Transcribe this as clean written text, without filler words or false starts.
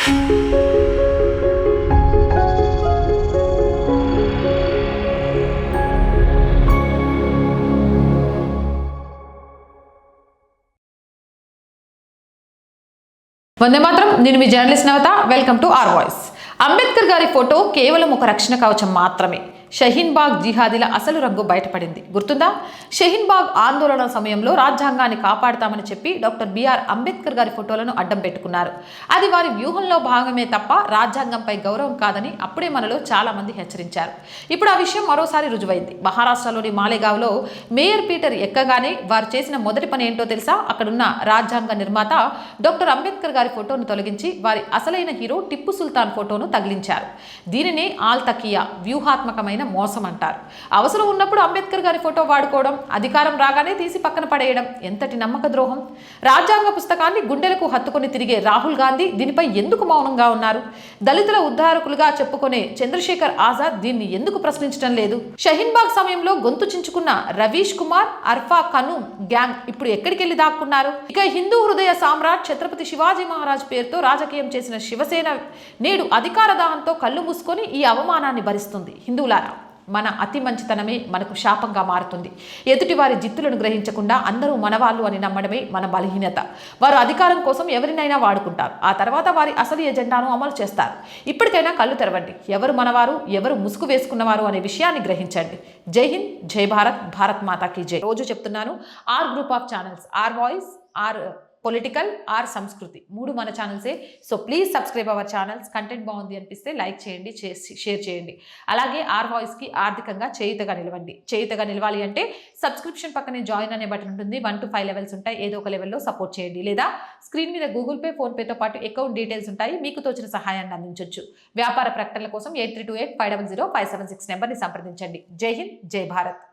వందే మాత్రం. నేను మీ journalist Navata. Welcome to R Voice. Ambedkar గారి ఫోటో కేవలం ఒక రక్షణ కవచం మాత్రమే. షహీన్ బాగ్ జిహాదీల అసలు రంగు బయటపడింది. గుర్తుందా? షహీన్ బాగ్ ఆందోళన సమయంలో రాజ్యాంగాన్ని కాపాడుతామని చెప్పి డాక్టర్ బిఆర్ అంబేద్కర్ గారి ఫోటోలను అడ్డం పెట్టుకున్నారు. అది వారి వ్యూహంలో భాగమే తప్ప రాజ్యాంగంపై గౌరవం కాదని అప్పుడే మనలో చాలా మంది హెచ్చరించారు. ఇప్పుడు ఆ విషయం మరోసారి రుజువైంది. మహారాష్ట్రలోని మాలేగావ్లో మేయర్ పీటర్ ఎక్కగానే వారు చేసిన మొదటి పని ఏంటో తెలుసా? అక్కడున్న రాజ్యాంగ నిర్మాత డాక్టర్ అంబేద్కర్ గారి ఫోటోను తొలగించి వారి అసలైన హీరో టిప్పు సుల్తాన్ ఫోటోను తగిలించారు. దీనిని ఆల్ తకియా, వ్యూహాత్మకమైన మోసం అంటారు. అవసరం ఉన్నప్పుడు అంబేద్కర్ గారి ఫోటో వాడుకోవడం, అధికారం రాగానే తీసి పక్కన పడేయడం ఎంతటి నమ్మక ద్రోహం! రాజ్యాంగ పుస్తకాన్ని గుండెలకు హత్తుకొని తిరిగే రాహుల్ గాంధీ దీనిపై ఎందుకు మౌనంగా ఉన్నారు? దళితుల ఉద్ధారకులుగా చెప్పుకునే చంద్రశేఖర్ ఆజాద్ దీన్ని ఎందుకు ప్రశ్నించడం లేదు? షహీన్ బాగ్ సమయంలో గొంతు చించుకున్న రవీష్ కుమార్, అర్ఫా కనూమ్ గ్యాంగ్ ఇప్పుడు ఎక్కడికి వెళ్లి దాక్కున్నారు? ఇక హిందూ హృదయ సామ్రాట్ ఛత్రపతి శివాజీ మహారాజ్ పేరుతో రాజకీయం చేసిన శివసేన నేడు అధికార దాహంతో కళ్ళు మూసుకొని ఈ అవమానాన్ని భరిస్తుంది. హిందువులారా, మన అతి మంచితనమే మనకు శాపంగా మారుతుంది. ఎదుటి వారి జిత్తులను గ్రహించకుండా అందరూ మనవాళ్ళు అని నమ్మడమే మన బలహీనత. వారు అధికారం కోసం ఎవరినైనా వాడుకుంటారు. ఆ తర్వాత వారి అసలు ఎజెండాను అమలు చేస్తారు. ఇప్పటికైనా కళ్ళు తెరవండి. ఎవరు మనవారు, ఎవరు ముసుగు వేసుకున్నవారు అనే విషయాన్ని గ్రహించండి. జై హింద్, జై భారత్, భారత్ మాతా కీ జై. రోజు చెప్తున్నాను, R group of channels, R Voice, R political, R Sanskriti, 3 మన ఛానల్సే. So please subscribe our channels. Content బాగుంది అనిపిస్తే లైక్ చేయండి, షేర్ చేయండి. అలాగే ఆర్ వాయిస్కి ఆర్థికంగా చేయుతగా నిలవండి. చేయుతగా నిలవాలి అంటే సబ్స్క్రిప్షన్ పక్కనే జాయిన్ అనే బటన్ ఉంటుంది. 1 to 5 లెవెల్స్ ఉంటాయి. ఏదో ఒక లెవెల్లో సపోర్ట్ చేయండి. లేదా స్క్రీన్ మీద గూగుల్ పే, ఫోన్పేతో పాటు అకౌంట్ డీటెయిల్స్ ఉంటాయి. మీకు తోచిన సహాయాన్ని అందించవచ్చు. వ్యాపార ప్రకటనల కోసం 8328500576 నెంబర్ని సంప్రదించండి. జై హింద్, జై భారత్.